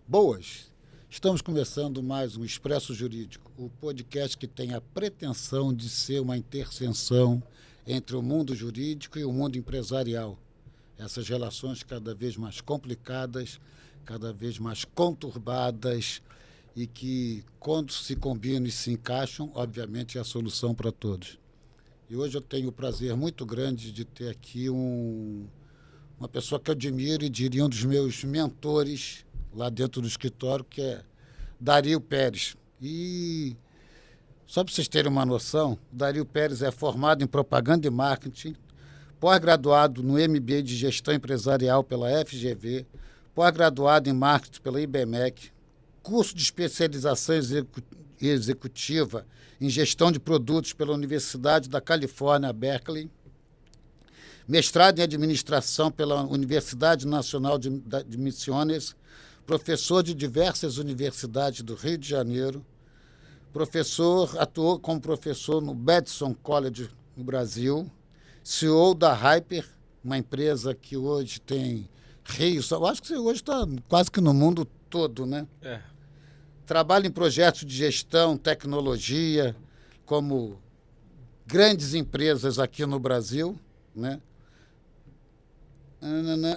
Boas! Estamos começando mais um Expresso Jurídico, o podcast que tem a pretensão de ser uma interseção entre o mundo jurídico e o mundo empresarial. Essas relações cada vez mais complicadas, cada vez mais conturbadas e que, quando se combinam e se encaixam, obviamente é a solução para todos. E hoje eu tenho o prazer muito grande de ter aqui uma pessoa que eu admiro e diria um dos meus mentores lá dentro do escritório, que é Dario Pérez. E só para vocês terem uma noção, Dario Pérez é formado em propaganda e marketing, pós-graduado no MBA de gestão empresarial pela FGV, pós-graduado em marketing pela IBMEC, curso de especialização executiva em gestão de produtos pela Universidade da Califórnia, Berkeley, mestrado em administração pela Universidade Nacional de Missões, professor de diversas universidades do Rio de Janeiro, atuou como professor no Babson College no Brasil, CEO da Hyper, uma empresa que hoje tem rios, eu acho que hoje está quase que no mundo todo, né? Trabalha em projetos de gestão, tecnologia, como grandes empresas aqui no Brasil, né?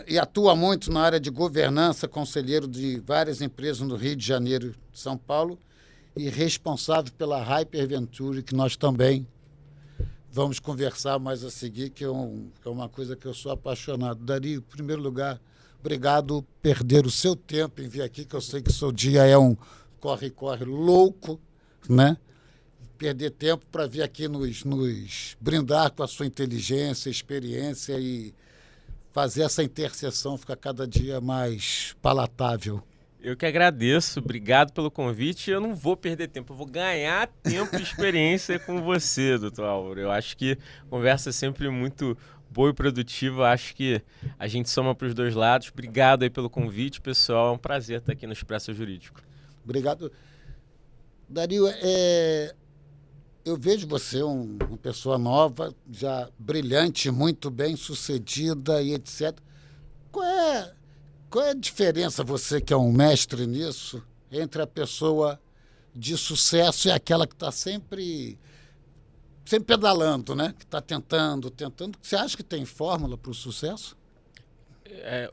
E atua muito na área de governança, conselheiro de várias empresas no Rio de Janeiro e São Paulo, e responsável pela Hyperventure, que nós também vamos conversar mais a seguir, que é uma coisa que eu sou apaixonado. Dario, em primeiro lugar, obrigado por perder o seu tempo em vir aqui, que eu sei que o seu dia é um corre-corre louco, né? Perder tempo para vir aqui nos brindar com a sua inteligência, experiência e fazer essa interseção ficar cada dia mais palatável. Eu que agradeço, obrigado pelo convite. Eu não vou perder tempo, eu vou ganhar tempo e experiência com você, doutor Álvaro. Eu acho que a conversa é sempre muito boa e produtiva. Acho que a gente soma para os dois lados. Obrigado aí pelo convite, pessoal. É um prazer estar aqui no Expresso Jurídico. Obrigado. Dario, eu vejo você uma pessoa nova, já brilhante, muito bem sucedida e etc. Qual é a diferença, você que é um mestre nisso, entre a pessoa de sucesso e aquela que está sempre pedalando, né? Que está tentando. Você acha que tem fórmula para o sucesso?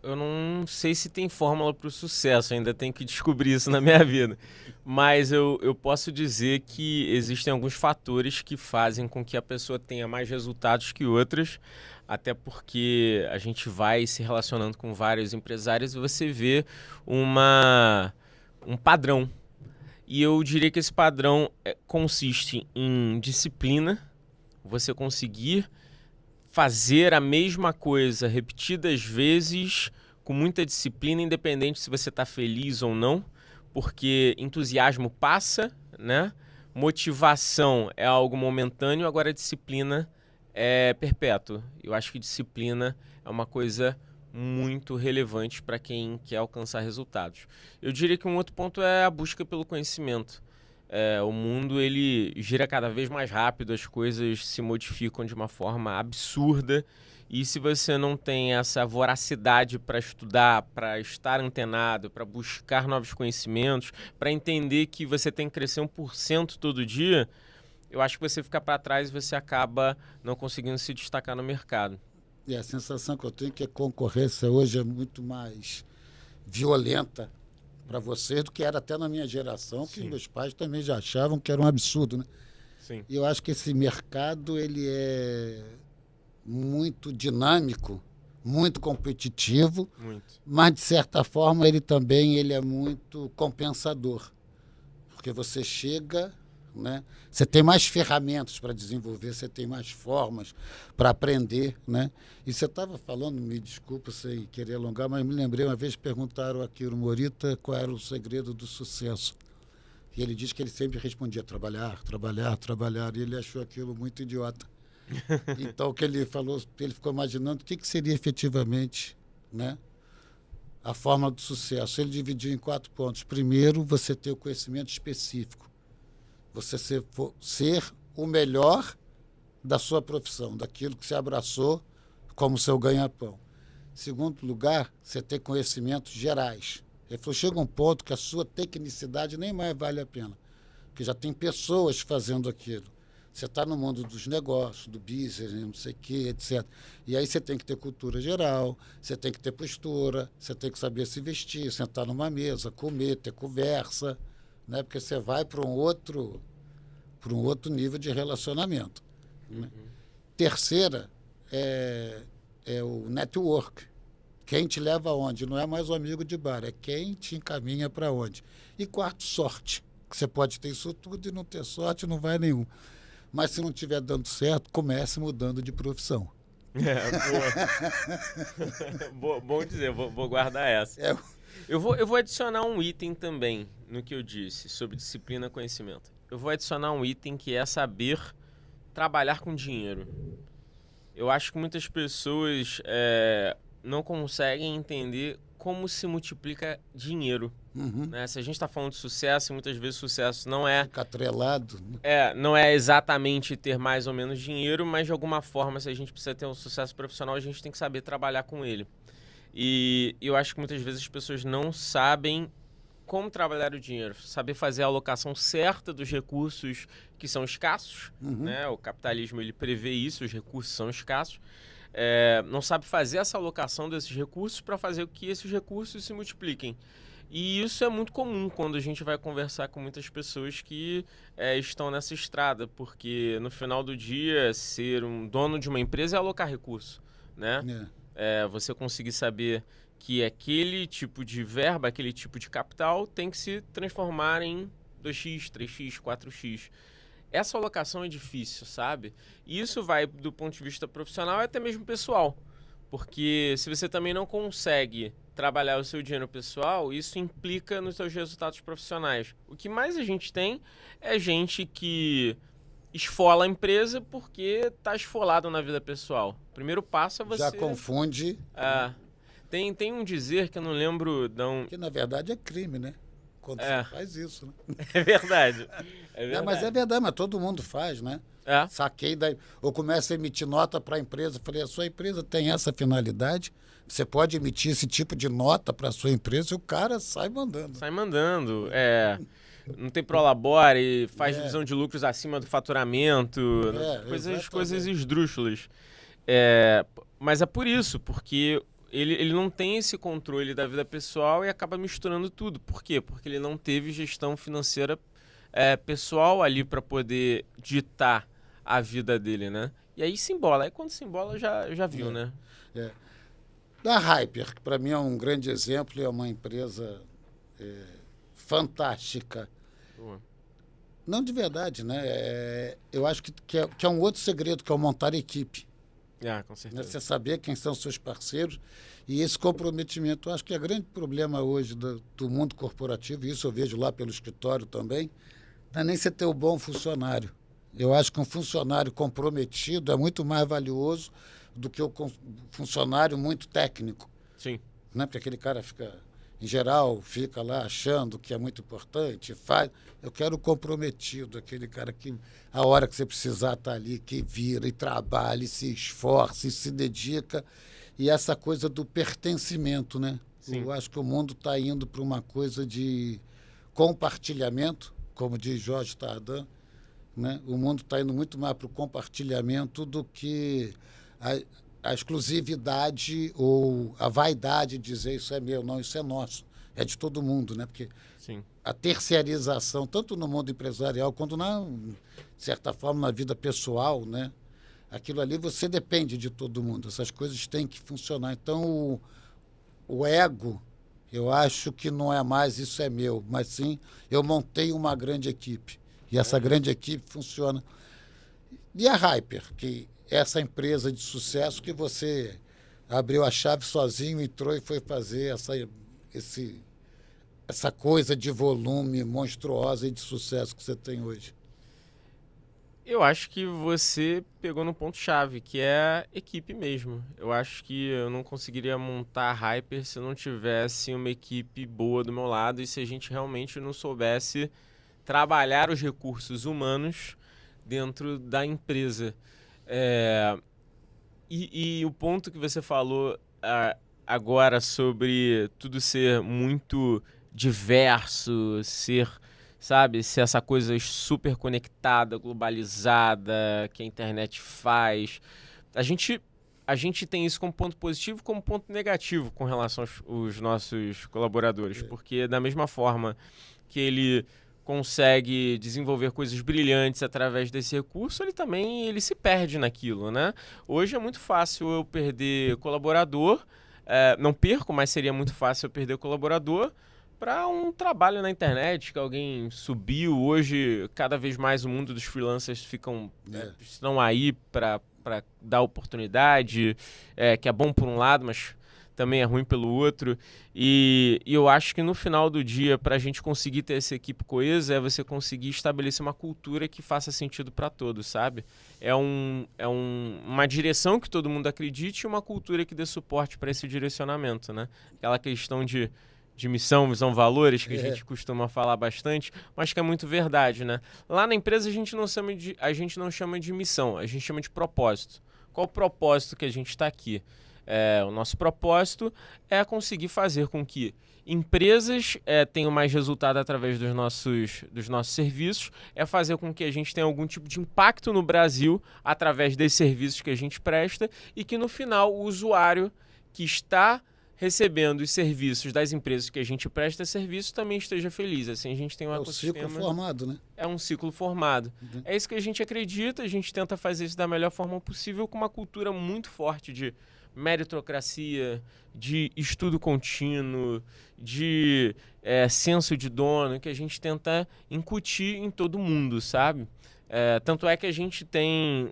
Eu não sei se tem fórmula para o sucesso, ainda tenho que descobrir isso na minha vida. Mas eu posso dizer que existem alguns fatores que fazem com que a pessoa tenha mais resultados que outras, até porque a gente vai se relacionando com vários empresários e você vê um padrão. E eu diria que esse padrão consiste em disciplina, você conseguir fazer a mesma coisa repetidas vezes, com muita disciplina, independente se você está feliz ou não, porque entusiasmo passa, né? Motivação é algo momentâneo, agora a disciplina é perpétua. Eu acho que disciplina é uma coisa muito relevante para quem quer alcançar resultados. Eu diria que um outro ponto é a busca pelo conhecimento. O mundo ele gira cada vez mais rápido, as coisas se modificam de uma forma absurda e se você não tem essa voracidade para estudar, para estar antenado, para buscar novos conhecimentos, para entender que você tem que crescer 1% todo dia, eu acho que você fica para trás e você acaba não conseguindo se destacar no mercado. E a sensação que eu tenho é que a concorrência hoje é muito mais violenta para vocês do que era até na minha geração, que meus pais também já achavam que era um absurdo, né? Sim. E eu acho que esse mercado ele é muito dinâmico, muito competitivo, mas de certa forma ele é muito compensador, porque você chega, né? Você tem mais ferramentas para desenvolver, você tem mais formas para aprender, né? E você estava falando, me desculpa sem querer alongar, mas me lembrei uma vez, perguntaram aqui no Morita qual era o segredo do sucesso. E ele disse que ele sempre respondia trabalhar, trabalhar, trabalhar, e ele achou aquilo muito idiota. Então o que ele falou, ele ficou imaginando o que seria efetivamente, né, a forma do sucesso. Ele dividiu em 4 pontos. Primeiro, você ter o conhecimento específico. Você ser o melhor da sua profissão, daquilo que você abraçou como seu ganha-pão. Segundo lugar, você ter conhecimentos gerais. Ele falou, chega um ponto que a sua tecnicidade nem mais vale a pena, porque já tem pessoas fazendo aquilo. Você está no mundo dos negócios, do business, não sei o quê, etc. E aí você tem que ter cultura geral, você tem que ter postura, você tem que saber se vestir, sentar numa mesa, comer, ter conversa, né? Porque você vai para um outro nível de relacionamento. Né? Terceira é o network. Quem te leva aonde? Não é mais o amigo de bar, é quem te encaminha para onde. E quarto, sorte. Que você pode ter isso tudo e não ter sorte, não vai nenhum. Mas se não estiver dando certo, comece mudando de profissão. Boa. Bom dizer, vou guardar essa. Eu vou adicionar um item também no que eu disse sobre disciplina e conhecimento. Eu vou adicionar um item que é saber trabalhar com dinheiro. Eu acho que muitas pessoas não conseguem entender como se multiplica dinheiro. Né? Se a gente está falando de sucesso, muitas vezes sucesso não é... Fica atrelado. Não é exatamente ter mais ou menos dinheiro, mas de alguma forma, se a gente precisa ter um sucesso profissional, a gente tem que saber trabalhar com ele. E eu acho que muitas vezes as pessoas não sabem como trabalhar o dinheiro, saber fazer a alocação certa dos recursos que são escassos, né? O capitalismo ele prevê isso, os recursos são escassos. Não sabe fazer essa alocação desses recursos para fazer com que esses recursos se multipliquem. E isso é muito comum quando a gente vai conversar com muitas pessoas que estão nessa estrada, porque no final do dia, ser um dono de uma empresa é alocar recurso, né? Você conseguir saber que aquele tipo de verba, aquele tipo de capital tem que se transformar em 2x, 3x, 4x. Essa alocação é difícil, sabe? E isso vai do ponto de vista profissional e até mesmo pessoal. Porque se você também não consegue trabalhar o seu dinheiro pessoal, isso implica nos seus resultados profissionais. O que mais a gente tem é gente que esfola a empresa porque está esfolado na vida pessoal. O primeiro passo é você... Já confunde. Tem um dizer que eu não lembro... Que na verdade é crime, né? Quando você faz isso, né? É verdade. Mas é verdade, mas todo mundo faz, né? Saquei daí. Ou começa a emitir nota para a empresa. Falei, a sua empresa tem essa finalidade? Você pode emitir esse tipo de nota para a sua empresa e o cara sai mandando. Sai mandando. Não tem prolabore, faz divisão de lucros acima do faturamento, coisas esdrúxulas. Mas é por isso, porque ele não tem esse controle da vida pessoal e acaba misturando tudo. Por quê? Porque ele não teve gestão financeira pessoal ali para poder ditar a vida dele, né? E aí se embola. Aí quando se embola, já viu, né? Da Hyper, que para mim é um grande exemplo, é uma empresa fantástica. Não de verdade, né? Eu acho que é um outro segredo, que é o montar equipe. Com certeza. Você saber quem são seus parceiros e esse comprometimento. Eu acho que é grande problema hoje do mundo corporativo, e isso eu vejo lá pelo escritório também, não é nem você ter um bom funcionário. Eu acho que um funcionário comprometido é muito mais valioso do que o funcionário muito técnico. Sim. Né? Porque aquele cara em geral, fica lá achando que é muito importante, faz. Eu quero o comprometido, aquele cara que, a hora que você precisar, está ali, que vira e trabalha, e se esforça, e se dedica. E essa coisa do pertencimento, né? Sim. Eu acho que o mundo está indo para uma coisa de compartilhamento, como diz Jorge Tardan, né? O mundo está indo muito mais para o compartilhamento do que a exclusividade ou a vaidade de dizer isso é meu, não, isso é nosso, é de todo mundo, né? Porque a terceirização, tanto no mundo empresarial quanto, de certa forma, na vida pessoal, né? Aquilo ali você depende de todo mundo, essas coisas têm que funcionar. Então, o ego, eu acho que não é mais isso é meu, mas sim, eu montei uma grande equipe. E essa grande equipe funciona. E a Hyper, que é essa empresa de sucesso que você abriu a chave sozinho, entrou e foi fazer essa coisa de volume monstruosa e de sucesso que você tem hoje. Eu acho que você pegou no ponto-chave, que é a equipe mesmo. Eu acho que eu não conseguiria montar a Hyper se eu não tivesse uma equipe boa do meu lado e se a gente realmente não soubesse trabalhar os recursos humanos dentro da empresa. E o ponto que você falou agora sobre tudo ser muito diverso, ser, sabe, ser essa coisa super conectada, globalizada, que a internet faz. A gente tem isso como ponto positivo e como ponto negativo com relação aos nossos colaboradores, porque da mesma forma que ele consegue desenvolver coisas brilhantes através desse recurso, ele se perde naquilo, né? Hoje é muito fácil eu perder colaborador, não perco, mas seria muito fácil eu perder colaborador para um trabalho na internet que alguém subiu. Hoje, cada vez mais o mundo dos freelancers estão aí para dar oportunidade, que é bom por um lado, mas também é ruim pelo outro. E eu acho que no final do dia, para a gente conseguir ter essa equipe coesa, é você conseguir estabelecer uma cultura que faça sentido para todos, sabe? Uma direção que todo mundo acredite e uma cultura que dê suporte para esse direcionamento, né? Aquela questão de missão, visão, valores, que a gente costuma falar bastante, mas que é muito verdade, né? Lá na empresa a gente não chama de missão, a gente chama de propósito. Qual o propósito que a gente está aqui? O nosso propósito é conseguir fazer com que empresas tenham mais resultado através dos nossos serviços, é fazer com que a gente tenha algum tipo de impacto no Brasil através desses serviços que a gente presta e que no final o usuário que está recebendo os serviços das empresas que a gente presta serviço também esteja feliz. Assim a gente tem um ecossistema. É um ciclo formado, né? É um ciclo formado. Uhum. É isso que a gente acredita, a gente tenta fazer isso da melhor forma possível com uma cultura muito forte de meritocracia, de estudo contínuo, de senso de dono, que a gente tenta incutir em todo mundo, sabe? Tanto é que a gente tem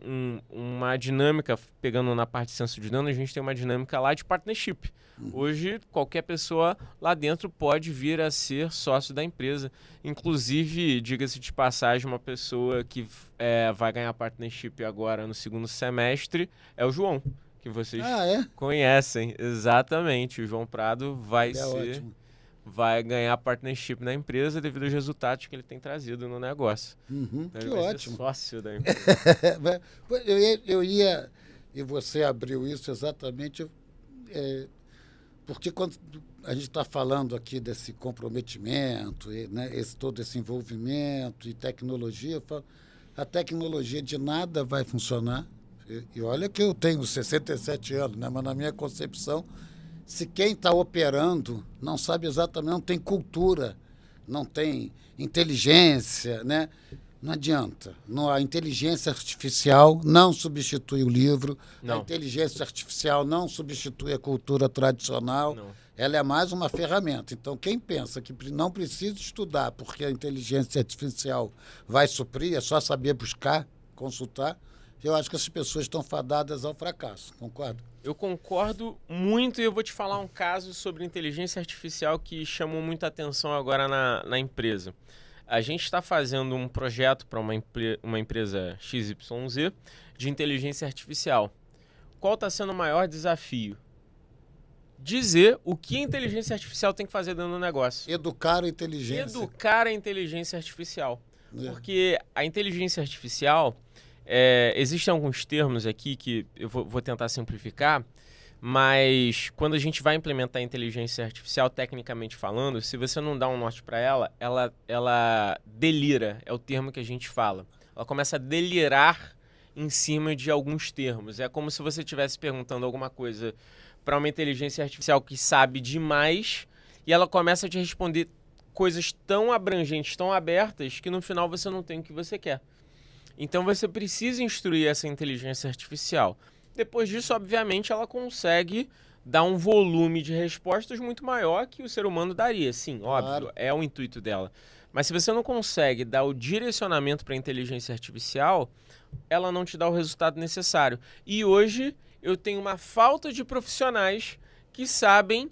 uma dinâmica, pegando na parte de senso de dono, a gente tem uma dinâmica lá de partnership. Hoje, qualquer pessoa lá dentro pode vir a ser sócio da empresa. Inclusive, diga-se de passagem, uma pessoa que vai ganhar partnership agora no segundo semestre é o João, que vocês conhecem. Exatamente, o João Prado vai ganhar partnership na empresa devido aos resultados que ele tem trazido no negócio. Então, ele que vai ótimo. ser sócio da empresa. eu ia, e você abriu isso exatamente, porque quando a gente está falando aqui desse comprometimento, né, todo esse envolvimento e tecnologia, a tecnologia de nada vai funcionar. E olha que eu tenho 67 anos, né, mas na minha concepção, se quem está operando não sabe exatamente, não tem cultura, não tem inteligência, né? Não adianta. A inteligência artificial não substitui o livro, a inteligência artificial não substitui a cultura tradicional, ela é mais uma ferramenta. Então, quem pensa que não precisa estudar porque a inteligência artificial vai suprir, é só saber buscar, consultar, eu acho que essas pessoas estão fadadas ao fracasso, concorda? Eu concordo muito e eu vou te falar um caso sobre inteligência artificial que chamou muita atenção agora na empresa. A gente está fazendo um projeto para uma empresa XYZ de inteligência artificial. Qual está sendo o maior desafio? Dizer o que a inteligência artificial tem que fazer dentro do negócio. Educar a inteligência. Educar a inteligência artificial. Porque a inteligência artificial... existem alguns termos aqui que eu vou tentar simplificar, mas quando a gente vai implementar a inteligência artificial, tecnicamente falando, se você não dá um norte para ela delira, é o termo que a gente fala. Ela começa a delirar em cima de alguns termos. É como se você estivesse perguntando alguma coisa para uma inteligência artificial que sabe demais e ela começa a te responder coisas tão abrangentes, tão abertas, que no final você não tem o que você quer. Então você precisa instruir essa inteligência artificial. Depois disso, obviamente, ela consegue dar um volume de respostas muito maior que o ser humano daria. Sim, óbvio, é o intuito dela. Mas se você não consegue dar o direcionamento para a inteligência artificial, ela não te dá o resultado necessário. E hoje eu tenho uma falta de profissionais que sabem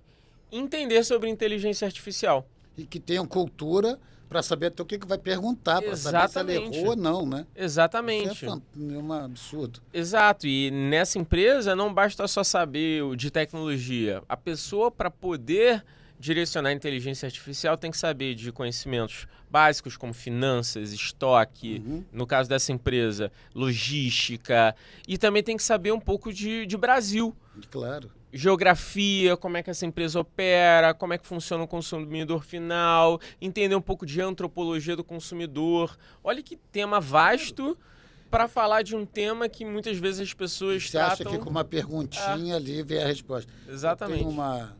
entender sobre inteligência artificial. E que tenham cultura para saber até o que vai perguntar, para saber se ela errou ou não, né? Exatamente. Isso é um absurdo. Exato. E nessa empresa não basta só saber de tecnologia. A pessoa, para poder direcionar a inteligência artificial, tem que saber de conhecimentos básicos como finanças, estoque, no caso dessa empresa, logística, e também tem que saber um pouco de Brasil. Claro. geografia, como é que essa empresa opera, como é que funciona o consumidor final, entender um pouco de antropologia do consumidor. Olha que tema vasto para falar de um tema que muitas vezes as pessoas Você acha tratam... que com uma perguntinha ali vem a resposta. Exatamente. Eu tenho uma...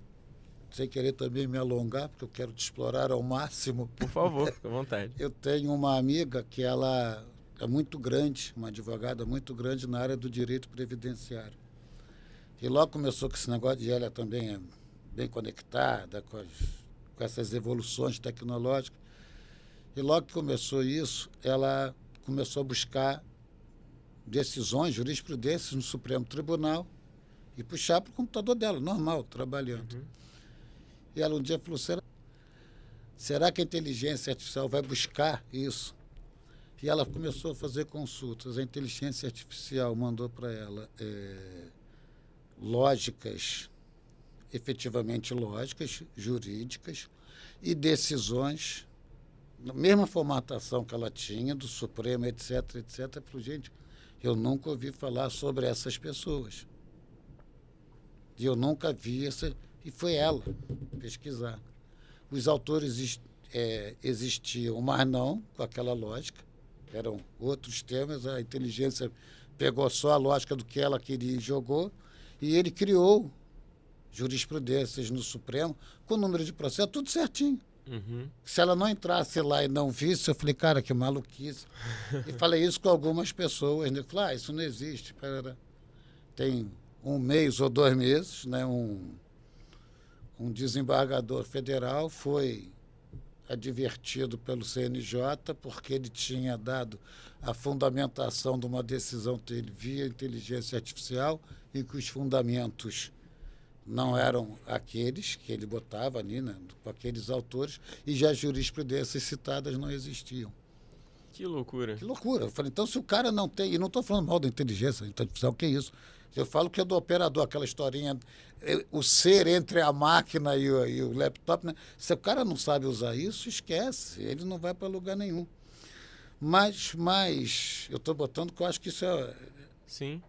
Sem querer também me alongar, porque eu quero te explorar ao máximo. Por favor, fica à vontade. Eu tenho uma amiga que ela é muito grande, uma advogada muito grande na área do direito previdenciário. E logo começou com esse negócio de ela também é bem conectada com essas evoluções tecnológicas. E logo que começou isso, ela começou a buscar decisões, jurisprudências no Supremo Tribunal e puxar para o computador dela, normal, trabalhando. Uhum. E ela um dia falou, será que a inteligência artificial vai buscar isso? E ela começou a fazer consultas. A inteligência artificial mandou para ela lógicas, efetivamente lógicas, jurídicas, e decisões, na mesma formatação que ela tinha, do Supremo, etc., etc. Eu falei, gente, eu nunca ouvi falar sobre essas pessoas. E eu nunca vi essa... E foi ela pesquisar. Os autores existiam, mas não com aquela lógica. Eram outros temas, a inteligência pegou só a lógica do que ela queria e jogou, e ele criou jurisprudências no Supremo com o número de processos, tudo certinho. Uhum. Se ela não entrasse lá e não visse, eu falei, cara, que maluquice. E falei isso com algumas pessoas, né? Falei, isso não existe. Tem 1 mês ou 2 meses, né? Um desembargador federal foi advertido pelo CNJ porque ele tinha dado a fundamentação de uma decisão dele via inteligência artificial e que os fundamentos não eram aqueles que ele botava ali, né, com aqueles autores, e já as jurisprudências citadas não existiam. Que loucura. Que loucura. Eu falei, então se o cara não tem... E não estou falando mal da inteligência artificial, que é isso? Eu falo que é do operador, aquela historinha, o ser entre a máquina e o laptop, né? Se o cara não sabe usar isso, esquece, ele não vai para lugar nenhum. Mas eu estou botando que eu acho que isso Sim.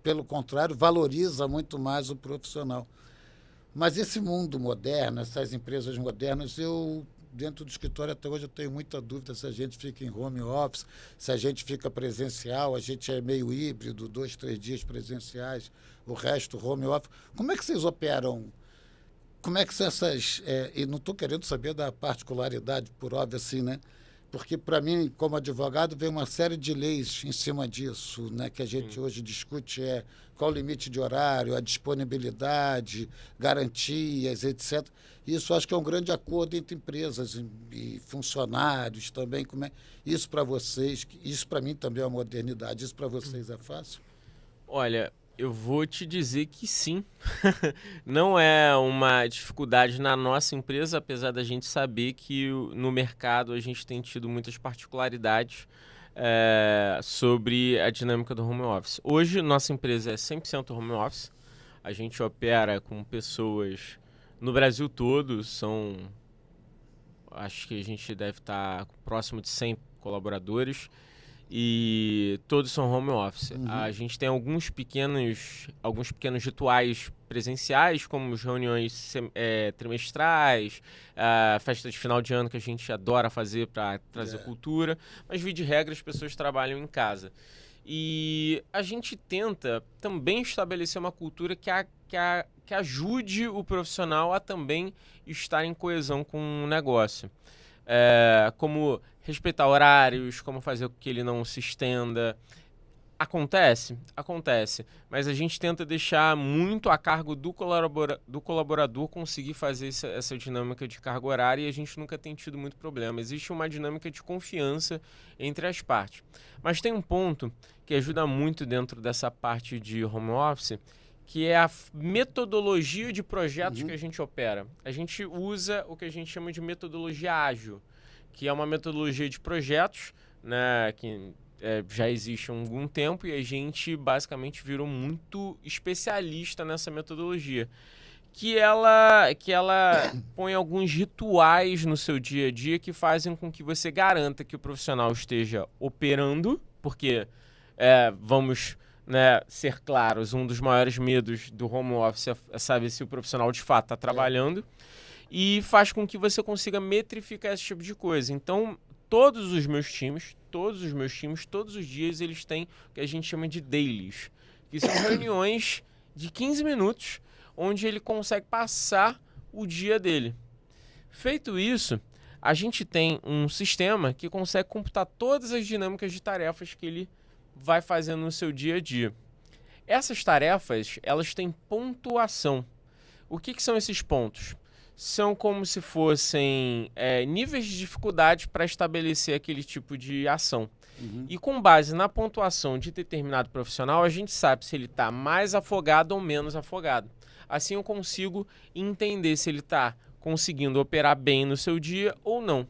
Pelo contrário, valoriza muito mais o profissional. Mas esse mundo moderno, essas empresas modernas, dentro do escritório até hoje eu tenho muita dúvida se a gente fica em home office, se a gente fica presencial, a gente é meio híbrido, 2, 3 dias presenciais, o resto home office. Como é que vocês operam? Como é que são essas... e não estou querendo saber da particularidade, por óbvio assim, né? Porque, para mim, como advogado, vem uma série de leis em cima disso, né, que a gente hoje discute, qual o limite de horário, a disponibilidade, garantias, etc. Isso acho que é um grande acordo entre empresas e funcionários também. Isso para vocês, isso para mim também é uma modernidade, isso para vocês é fácil? Olha, eu vou te dizer que sim. Não é uma dificuldade na nossa empresa, apesar da gente saber que no mercado a gente tem tido muitas particularidades sobre a dinâmica do home office. Hoje, nossa empresa é 100% home office. A gente opera com pessoas no Brasil todo. Acho que a gente deve estar próximo de 100 colaboradores. E todos são home office. Uhum. A gente tem alguns pequenos rituais presenciais, como as reuniões trimestrais, a festa de final de ano que a gente adora fazer para trazer cultura, mas via de regra as pessoas trabalham em casa. E a gente tenta também estabelecer uma cultura que ajude o profissional a também estar em coesão com o negócio. Como respeitar horários, como fazer com que ele não se estenda. Acontece, mas a gente tenta deixar muito a cargo do colaborador conseguir fazer essa dinâmica de carga horária, e a gente nunca tem tido muito problema. Existe uma dinâmica de confiança entre as partes. Mas tem um ponto que ajuda muito dentro dessa parte de home office, que é a metodologia de projetos que a gente opera. A gente usa o que a gente chama de metodologia ágil, que é uma metodologia de projetos, né, que já existe há algum tempo, e a gente basicamente virou muito especialista nessa metodologia. Que ela põe alguns rituais no seu dia a dia que fazem com que você garanta que o profissional esteja operando, porque vamos né, ser claros. Um dos maiores medos do home office é saber se o profissional de fato está trabalhando. E faz com que você consiga metrificar esse tipo de coisa. Então, todos os meus times, todos os dias, eles têm o que a gente chama de dailies, que são reuniões de 15 minutos, onde ele consegue passar o dia dele. Feito isso, a gente tem um sistema que consegue computar todas as dinâmicas de tarefas que ele vai fazendo no seu dia a dia. Essas tarefas, elas têm pontuação. O que são esses pontos? São como se fossem níveis de dificuldade para estabelecer aquele tipo de ação. E com base na pontuação de determinado profissional, a gente sabe se ele está mais afogado ou menos afogado. Assim eu consigo entender se ele está conseguindo operar bem no seu dia ou não.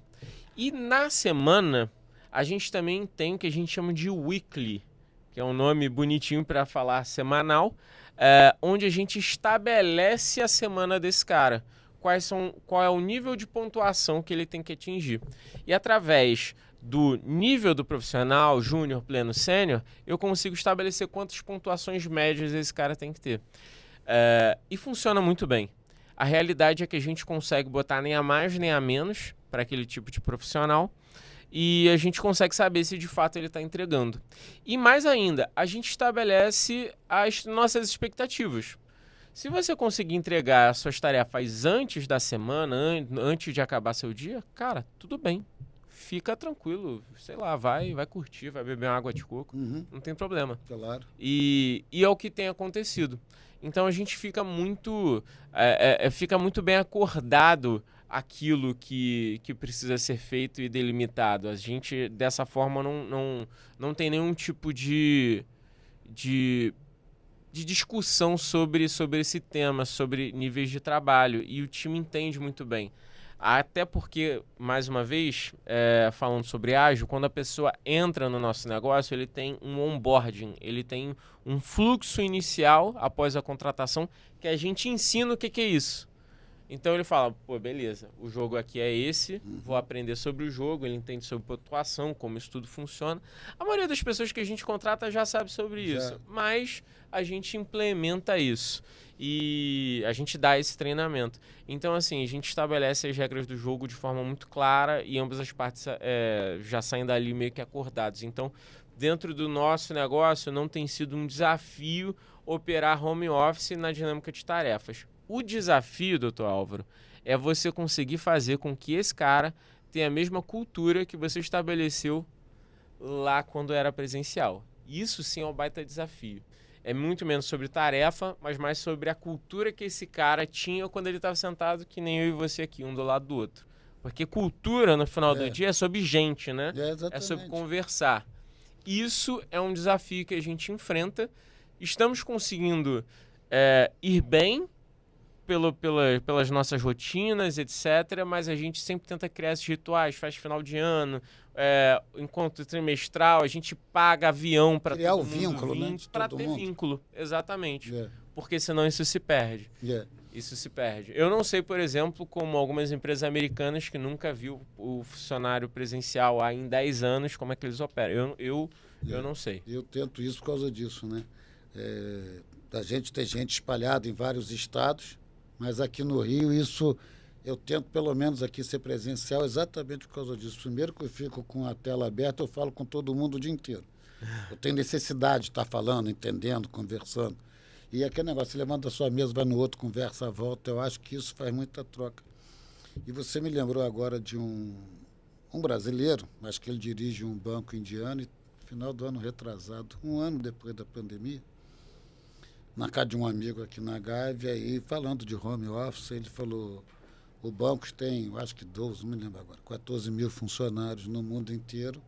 E na semana, a gente também tem o que a gente chama de weekly, que é um nome bonitinho para falar semanal, onde a gente estabelece a semana desse cara. Qual é o nível de pontuação que ele tem que atingir. E através do nível do profissional, júnior, pleno, sênior, eu consigo estabelecer quantas pontuações médias esse cara tem que ter. E funciona muito bem. A realidade é que a gente consegue botar nem a mais nem a menos para aquele tipo de profissional e a gente consegue saber se de fato ele está entregando. E mais ainda, a gente estabelece as nossas expectativas. Se você conseguir entregar as suas tarefas antes da semana, antes de acabar seu dia, cara, tudo bem. Fica tranquilo, sei lá, vai curtir, vai beber uma água de coco, não tem problema. Claro. E é o que tem acontecido. Então a gente fica muito bem acordado aquilo que precisa ser feito e delimitado. A gente, dessa forma, não tem nenhum tipo de discussão sobre esse tema, sobre níveis de trabalho. E o time entende muito bem. Até porque, mais uma vez, falando sobre ágil, quando a pessoa entra no nosso negócio, ele tem um onboarding, ele tem um fluxo inicial após a contratação que a gente ensina o que é isso. Então ele fala, pô, beleza, o jogo aqui é esse, vou aprender sobre o jogo, ele entende sobre pontuação, como isso tudo funciona. A maioria das pessoas que a gente contrata já sabe sobre isso, mas a gente implementa isso e a gente dá esse treinamento. Então, assim, a gente estabelece as regras do jogo de forma muito clara e ambas as partes já saem dali meio que acordados. Então, dentro do nosso negócio, não tem sido um desafio operar home office na dinâmica de tarefas. O desafio, doutor Álvaro, é você conseguir fazer com que esse cara tenha a mesma cultura que você estabeleceu lá quando era presencial. Isso sim é um baita desafio. É muito menos sobre tarefa, mas mais sobre a cultura que esse cara tinha quando ele estava sentado, que nem eu e você aqui, um do lado do outro. Porque cultura, no final do dia, é sobre gente, né? É sobre conversar. Isso é um desafio que a gente enfrenta. Estamos conseguindo ir bem pelas nossas rotinas, etc. Mas a gente sempre tenta criar esses rituais, faz final de ano, encontro trimestral, a gente paga avião para criar o vínculo, né? Para ter vínculo, exatamente. Porque senão isso se perde. Isso se perde. Eu não sei, por exemplo, como algumas empresas americanas que nunca viu o funcionário presencial há em 10 anos, como é que eles operam. Eu não sei. Eu tento isso por causa disso, né? A gente tem gente espalhada em vários estados, mas aqui no Rio, isso eu tento pelo menos aqui ser presencial exatamente por causa disso. Primeiro que eu fico com a tela aberta, eu falo com todo mundo o dia inteiro. Eu tenho necessidade de estar falando, entendendo, conversando. E aquele negócio, você levanta a sua mesa, vai no outro, conversa, volta. Eu acho que isso faz muita troca. E você me lembrou agora de um brasileiro, acho que ele dirige um banco indiano, e no final do ano retrasado, um ano depois da pandemia, na casa de um amigo aqui na Gávea, e falando de home office, ele falou, o banco tem, eu acho que 12, não me lembro agora, 14 mil funcionários no mundo inteiro.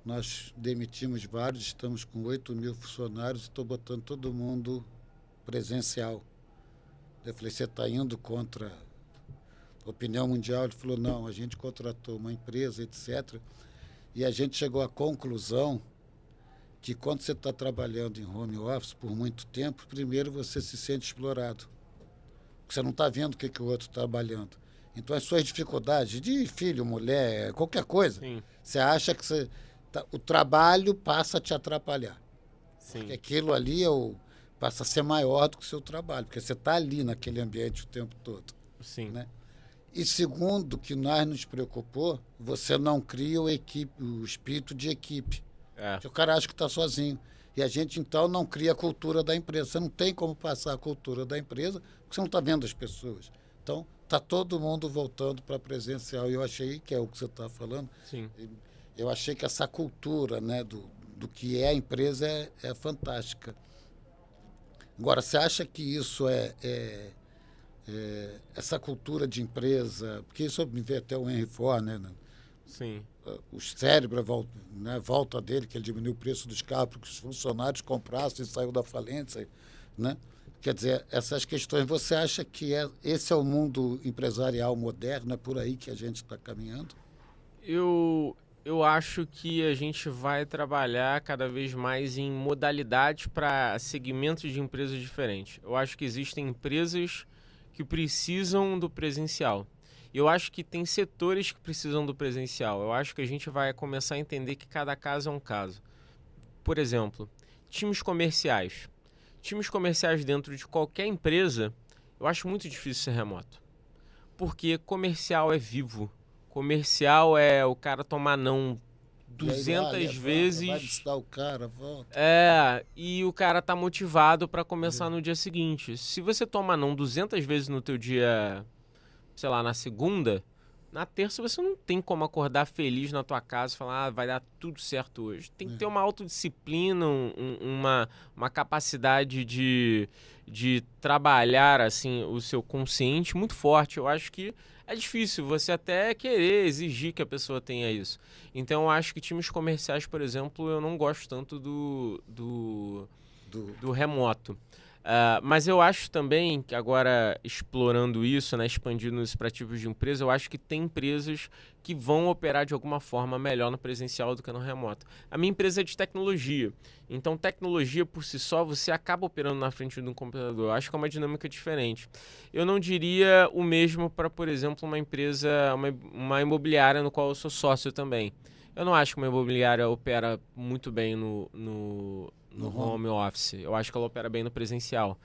Nós demitimos vários, estamos com 8 mil funcionários, estou botando todo mundo presencial. Eu falei, você está indo contra a opinião mundial? Ele falou, não, a gente contratou uma empresa, etc. E a gente chegou à conclusão que quando você está trabalhando em home office por muito tempo, primeiro você se sente explorado. Porque você não está vendo o que o outro está trabalhando. Então, as suas dificuldades de filho, mulher, qualquer coisa, você acha que o trabalho passa a te atrapalhar. Porque Sim, aquilo ali passa a ser maior do que o seu trabalho, porque você está ali naquele ambiente o tempo todo, sim. né? E segundo, que nós nos preocupou, você não cria o espírito de equipe. É, Que o cara acha que está sozinho. E a gente, então, não cria a cultura da empresa. Você não tem como passar a cultura da empresa porque você não está vendo as pessoas. Então, está todo mundo voltando para presencial. E eu achei, que é o que você está falando, sim. eu achei que essa cultura, né, do que é a empresa é fantástica. Agora, você acha que isso essa cultura de empresa, porque isso me vê até o Henry Ford, né? Sim. O cérebro, né, volta dele, que ele diminuiu o preço dos carros para que os funcionários comprassem e saiu da falência, né? Quer dizer, essas questões, você acha que esse é o mundo empresarial moderno, é por aí que a gente está caminhando? Eu acho que a gente vai trabalhar cada vez mais em modalidades para segmentos de empresas diferentes. Eu acho que existem empresas que precisam do presencial. Eu acho que tem setores que precisam do presencial. Eu acho que a gente vai começar a entender que cada caso é um caso. Por exemplo, times comerciais. Times comerciais dentro de qualquer empresa, eu acho muito difícil ser remoto. Porque comercial é vivo. Comercial é o cara tomar não E aí lá, 200 levanta, vai vezes. visitar o cara, volta. E o cara tá motivado para começar no dia seguinte. Se você toma não 200 vezes no teu dia, sei lá, na segunda, na terça você não tem como acordar feliz na tua casa e falar, vai dar tudo certo hoje. Tem que ter uma autodisciplina, uma capacidade de trabalhar assim o seu consciente muito forte. Eu acho que é difícil você até querer exigir que a pessoa tenha isso. Então eu acho que times comerciais, por exemplo, eu não gosto tanto Do, do remoto. Mas eu acho também que agora, explorando isso, né, expandindo isso para tipos de empresa, eu acho que tem empresas que vão operar de alguma forma melhor no presencial do que no remoto. A minha empresa é de tecnologia, então tecnologia por si só você acaba operando na frente de um computador. Eu acho que é uma dinâmica diferente. Eu não diria o mesmo para, por exemplo, uma empresa, uma imobiliária no qual eu sou sócio também. Eu não acho que uma imobiliária opera muito bem no home office. Eu acho que ela opera bem no presencial.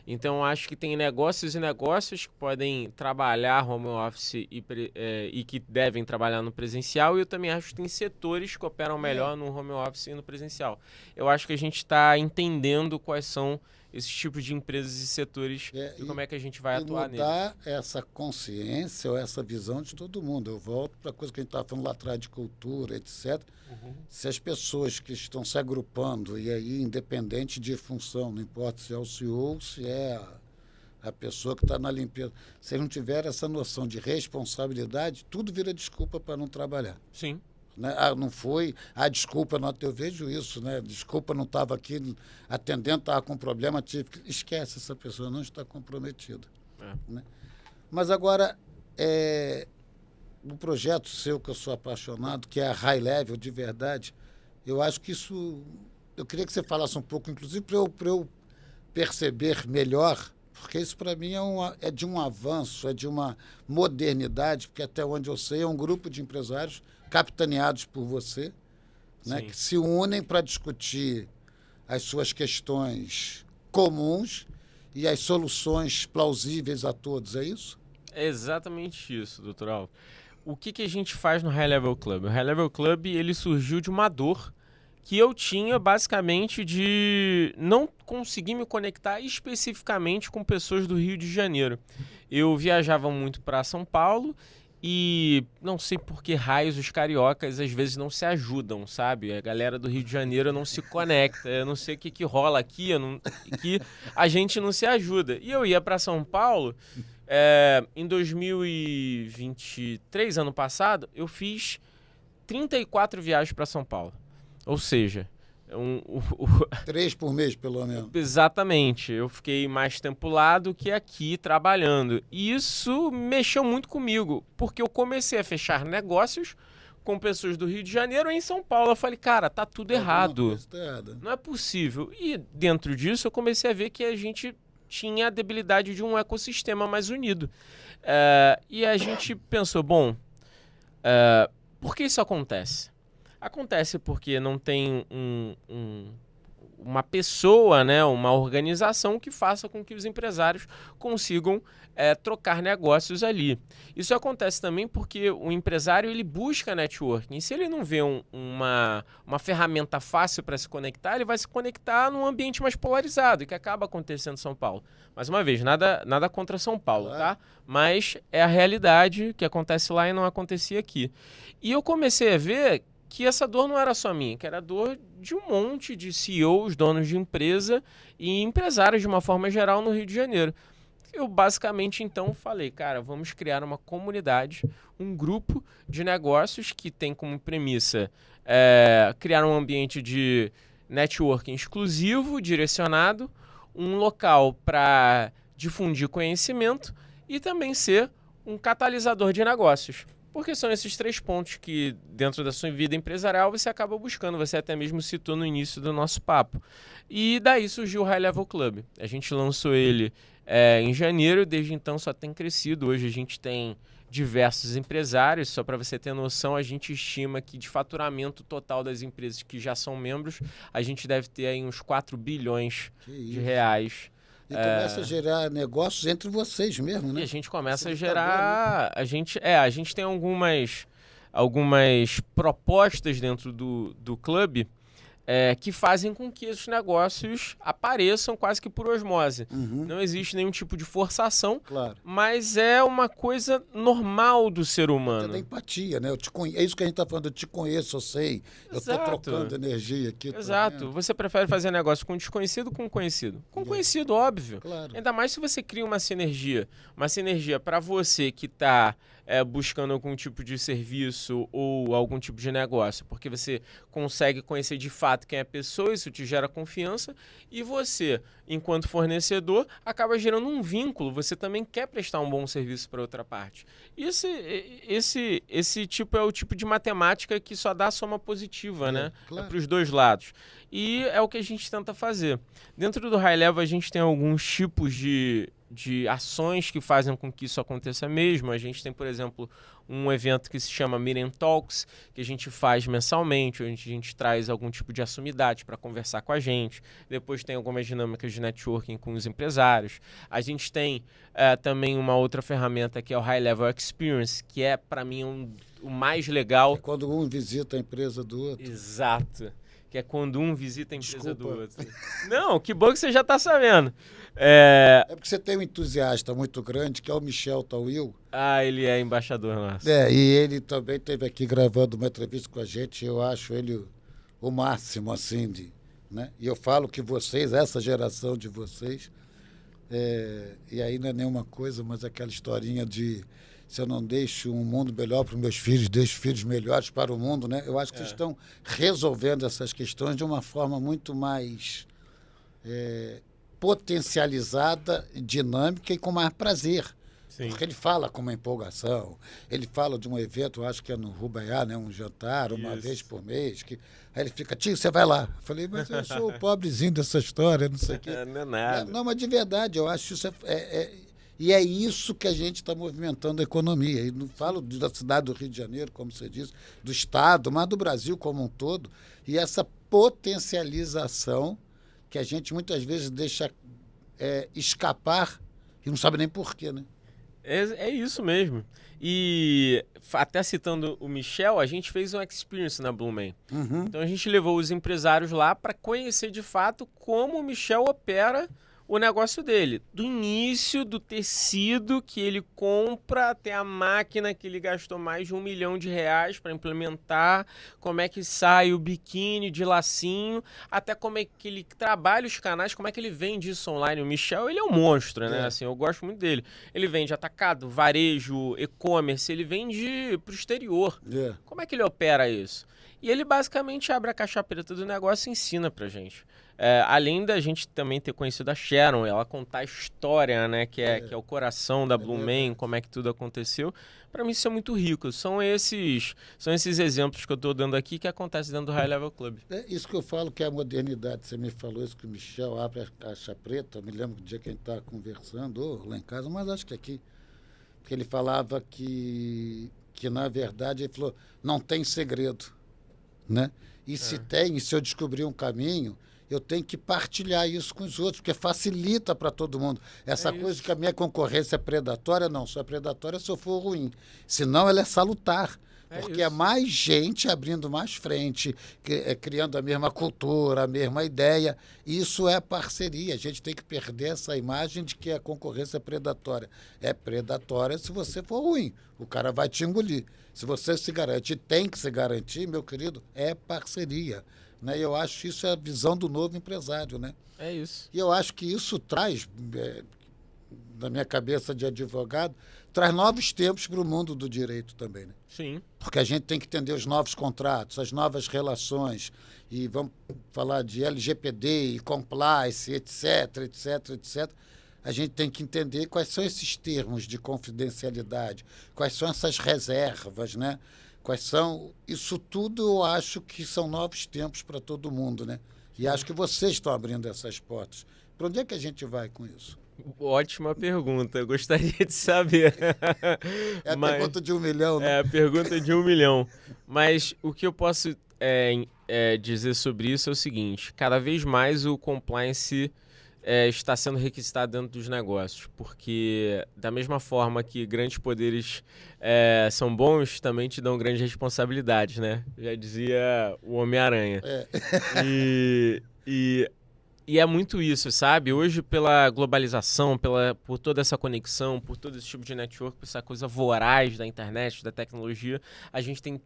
Então, eu acho que tem negócios e negócios que podem trabalhar home office e que devem trabalhar no presencial. E eu também acho que tem setores que operam melhor no home office e no presencial. Eu acho que a gente está entendendo quais são esses tipos de empresas e setores e como é que a gente vai e atuar neles. mudar essa consciência ou essa visão de todo mundo. Eu volto para a coisa que a gente estava falando lá atrás de cultura, etc. Se as pessoas que estão se agrupando, e aí independente de função, não importa se é o CEO, se é a pessoa que está na limpeza, se não tiver essa noção de responsabilidade, tudo vira desculpa para não trabalhar. Sim. Né? Não foi, desculpa, não, eu vejo isso, né? Desculpa, não estava aqui atendendo, estava com problema, tive que... Esquece, essa pessoa não está comprometida. Né? Mas agora, no projeto seu, que eu sou apaixonado, que é a High Level, de verdade, eu acho que isso... Eu queria que você falasse um pouco, inclusive, para eu perceber melhor, porque isso, para mim, é de um avanço, é de uma modernidade, porque até onde eu sei, é um grupo de empresários capitaneados por você, né, que se unem para discutir as suas questões comuns e as soluções plausíveis a todos, é isso? É exatamente isso, doutor Alves. O que a gente faz no High Level Club? O High Level Club ele surgiu de uma dor que eu tinha basicamente de não conseguir me conectar especificamente com pessoas do Rio de Janeiro. Eu viajava muito para São Paulo e não sei por que raios os cariocas às vezes não se ajudam, sabe? A galera do Rio de Janeiro não se conecta. Eu não sei o que rola aqui, que a gente não se ajuda. E eu ia para São Paulo. Em 2023, ano passado, eu fiz 34 viagens para São Paulo. Ou seja, 3 por mês, pelo menos. Exatamente. Eu fiquei mais tempo lá do que aqui trabalhando. E isso mexeu muito comigo, porque eu comecei a fechar negócios com pessoas do Rio de Janeiro e em São Paulo. Eu falei, cara, tá tudo errado. Não é possível. E dentro disso eu comecei a ver que a gente tinha a debilidade de um ecossistema mais unido. E a gente pensou, bom, por que isso acontece? Acontece porque não tem uma pessoa, né, uma organização que faça com que os empresários consigam trocar negócios ali. Isso acontece também porque o empresário ele busca networking. E se ele não vê uma ferramenta fácil para se conectar, ele vai se conectar num ambiente mais polarizado, e que acaba acontecendo em São Paulo. Mais uma vez, nada contra São Paulo, tá? Mas é a realidade que acontece lá e não acontecia aqui. E eu comecei a ver que essa dor não era só minha, que era a dor de um monte de CEOs, donos de empresa e empresários de uma forma geral no Rio de Janeiro. Eu basicamente então falei, cara, vamos criar uma comunidade, um grupo de negócios que tem como premissa criar um ambiente de networking exclusivo, direcionado, um local para difundir conhecimento e também ser um catalisador de negócios. Porque são esses 3 pontos que, dentro da sua vida empresarial, você acaba buscando. Você até mesmo citou no início do nosso papo. E daí surgiu o High Level Club. A gente lançou ele em janeiro, desde então só tem crescido. Hoje a gente tem diversos empresários. Só para você ter noção, a gente estima que de faturamento total das empresas que já são membros, a gente deve ter aí uns 4 bilhões de reais. E começa a gerar negócios entre vocês mesmo, né? E a gente começa a gerar... A gente tem algumas propostas dentro do clube que fazem com que esses negócios apareçam quase que por osmose. Não existe nenhum tipo de forçação, mas é uma coisa normal do ser humano. É da empatia, né? É isso que a gente está falando, eu te conheço, eu sei, eu estou trocando energia aqui. Exato. Você prefere fazer negócio com desconhecido ou com conhecido? Com conhecido, óbvio. Claro. Ainda mais se você cria uma sinergia para você que está buscando algum tipo de serviço ou algum tipo de negócio, porque você consegue conhecer de fato quem é a pessoa, isso te gera confiança, e você, enquanto fornecedor, acaba gerando um vínculo, você também quer prestar um bom serviço para outra parte. Esse tipo é o tipo de matemática que só dá soma positiva, né? Claro. Para os dois lados. E é o que a gente tenta fazer. Dentro do High Level, a gente tem alguns tipos de ações que fazem com que isso aconteça mesmo. A gente tem, por exemplo, um evento que se chama Meeting Talks, que a gente faz mensalmente, onde a gente traz algum tipo de assumidade para conversar com a gente. Depois tem algumas dinâmicas de networking com os empresários. A gente tem também uma outra ferramenta que é o High Level Experience, que é, para mim, o mais legal. É quando um visita a empresa do outro. Exato. Que é quando um visita a empresa do outro. Não, que bom que você já está sabendo. É porque você tem um entusiasta muito grande, que é o Michel Tawil. Ele é embaixador nosso. E ele também esteve aqui gravando uma entrevista com a gente. Eu acho ele o máximo, assim, né? E eu falo que vocês, essa geração de vocês, e aí não é nenhuma coisa, mas aquela historinha de se eu não deixo um mundo melhor para os meus filhos, deixo filhos melhores para o mundo, né? Eu acho que vocês estão resolvendo essas questões de uma forma muito mais potencializada, dinâmica e com mais prazer. Sim. Porque ele fala com uma empolgação, ele fala de um evento, eu acho que é no Rubaiá, né, um jantar, uma vez por mês, aí ele fica, tio, você vai lá. Eu falei, mas eu sou o pobrezinho dessa história, não sei o quê. Não é nada. Não, mas de verdade, eu acho isso e é isso que a gente está movimentando a economia. E não falo da cidade do Rio de Janeiro, como você disse, do Estado, mas do Brasil como um todo. E essa potencialização que a gente muitas vezes deixa escapar e não sabe nem porquê, né? É isso mesmo. E até citando o Michel, a gente fez um experience na Blumen. Então a gente levou os empresários lá para conhecer de fato como o Michel opera o negócio dele. Do início do tecido que ele compra até a máquina que ele gastou mais de R$1 milhão para implementar, como é que sai o biquíni de lacinho, até como é que ele trabalha os canais, como é que ele vende isso online. O Michel, ele é um monstro, né? Assim, eu gosto muito dele. Ele vende atacado, varejo, e-commerce, ele vende pro exterior. Como é que ele opera isso? E ele basicamente abre a caixa preta do negócio e ensina pra gente. Além da gente também ter conhecido a Sharon, ela contar a história, né, que é o coração da Blumen, como é que tudo aconteceu. Para mim isso é muito rico. São esses exemplos que eu estou dando aqui que acontecem dentro do High Level Club. É isso que eu falo que é a modernidade. Você me falou isso que o Michel abre a caixa preta. Eu me lembro do dia que a gente estava conversando, lá em casa, mas acho que aqui, que ele falava que na verdade, ele falou, não tem segredo, né? E se tem, se eu descobrir um caminho, eu tenho que partilhar isso com os outros, porque facilita para todo mundo. Essa coisa que a minha concorrência é predatória, não, só é predatória se eu for ruim. Senão ela é salutar. Porque é mais gente abrindo mais frente, criando a mesma cultura, a mesma ideia. Isso é parceria. A gente tem que perder essa imagem de que a concorrência é predatória. É predatória se você for ruim. O cara vai te engolir. Se você se garante, tem que se garantir, meu querido, é parceria. Né? Eu acho que isso é a visão do novo empresário. Né? É isso. E eu acho que isso traz, na minha cabeça de advogado, traz novos tempos para o mundo do direito também. Né? Sim. Porque a gente tem que entender os novos contratos, as novas relações, e vamos falar de LGPD e compliance, etc, etc, etc. A gente tem que entender quais são esses termos de confidencialidade, quais são essas reservas, né? Quais são... Isso tudo eu acho que são novos tempos para todo mundo, né? E acho que vocês estão abrindo essas portas. Para onde é que a gente vai com isso? Ótima pergunta, eu gostaria de saber. É a pergunta de 1 milhão, né? É a pergunta de 1 milhão. Mas o que eu posso dizer sobre isso é o seguinte: cada vez mais o compliance está sendo requisitado dentro dos negócios, porque da mesma forma que grandes poderes são bons, também te dão grandes responsabilidades, né? Já dizia o Homem-Aranha. E é muito isso, sabe? Hoje, pela globalização, por toda essa conexão, por todo esse tipo de network, por essa coisa voraz da internet, da tecnologia, a gente tem que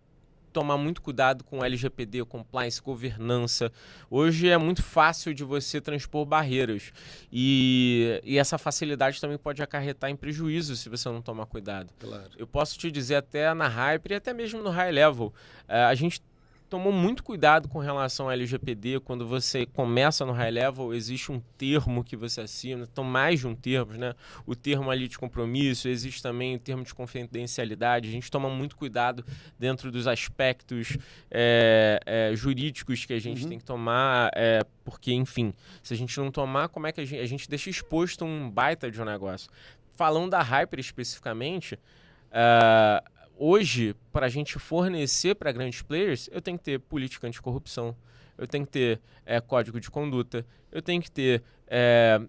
tomar muito cuidado com LGPD, compliance, governança. Hoje é muito fácil de você transpor barreiras. E essa facilidade também pode acarretar em prejuízo se você não tomar cuidado. Claro. Eu posso te dizer até na Hyper e até mesmo no High Level, a gente tomou muito cuidado com relação ao LGPD. Quando você começa no high level, existe um termo que você assina, então mais de um termo, né? O termo ali de compromisso, existe também o termo de confidencialidade. A gente toma muito cuidado dentro dos aspectos jurídicos que a gente tem que tomar, porque, enfim, se a gente não tomar, como é que a gente deixa exposto um baita de um negócio? Falando da Hyper especificamente, hoje, para a gente fornecer para grandes players, eu tenho que ter política anticorrupção, eu tenho que ter código de conduta, eu tenho que ter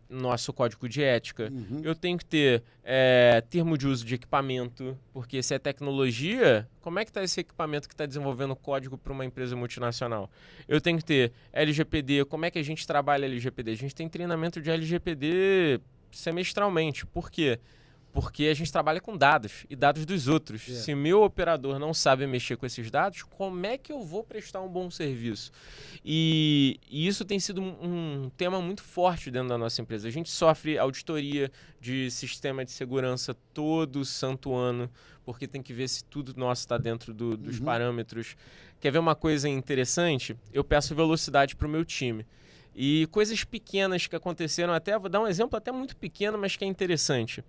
nosso código de ética, eu tenho que ter termo de uso de equipamento, porque se é tecnologia, como é que está esse equipamento que está desenvolvendo código para uma empresa multinacional? Eu tenho que ter LGPD, como é que a gente trabalha LGPD? A gente tem treinamento de LGPD semestralmente, por quê? Porque a gente trabalha com dados e dados dos outros. Se meu operador não sabe mexer com esses dados, como é que eu vou prestar um bom serviço? E isso tem sido um tema muito forte dentro da nossa empresa. A gente sofre auditoria de sistema de segurança todo santo ano, porque tem que ver se tudo nosso está dentro dos parâmetros. Quer ver uma coisa interessante? Eu peço velocidade para o meu time. E coisas pequenas que aconteceram, vou dar um exemplo até muito pequeno, mas que é interessante.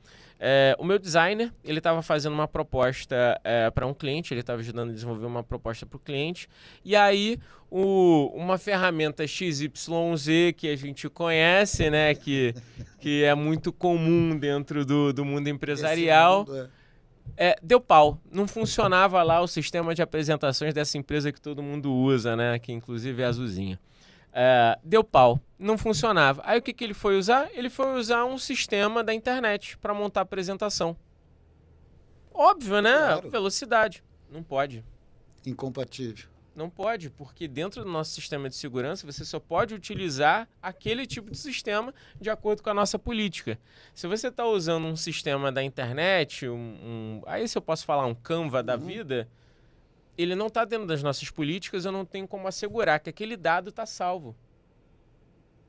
O meu designer, ele estava fazendo uma proposta para um cliente, ele estava ajudando a desenvolver uma proposta para o cliente, e aí uma ferramenta XYZ que a gente conhece, né, que é muito comum dentro do mundo empresarial, deu pau. Não funcionava lá o sistema de apresentações dessa empresa que todo mundo usa, né, que inclusive é azulzinha. Deu pau, não funcionava. Aí o que ele foi usar? Ele foi usar um sistema da internet para montar a apresentação. Óbvio, né? Claro. Velocidade. Não pode. Incompatível. Não pode, porque dentro do nosso sistema de segurança você só pode utilizar aquele tipo de sistema de acordo com a nossa política. Se você está usando um sistema da internet, aí se eu posso falar um Canva da vida, ele não está dentro das nossas políticas, eu não tenho como assegurar que aquele dado está salvo.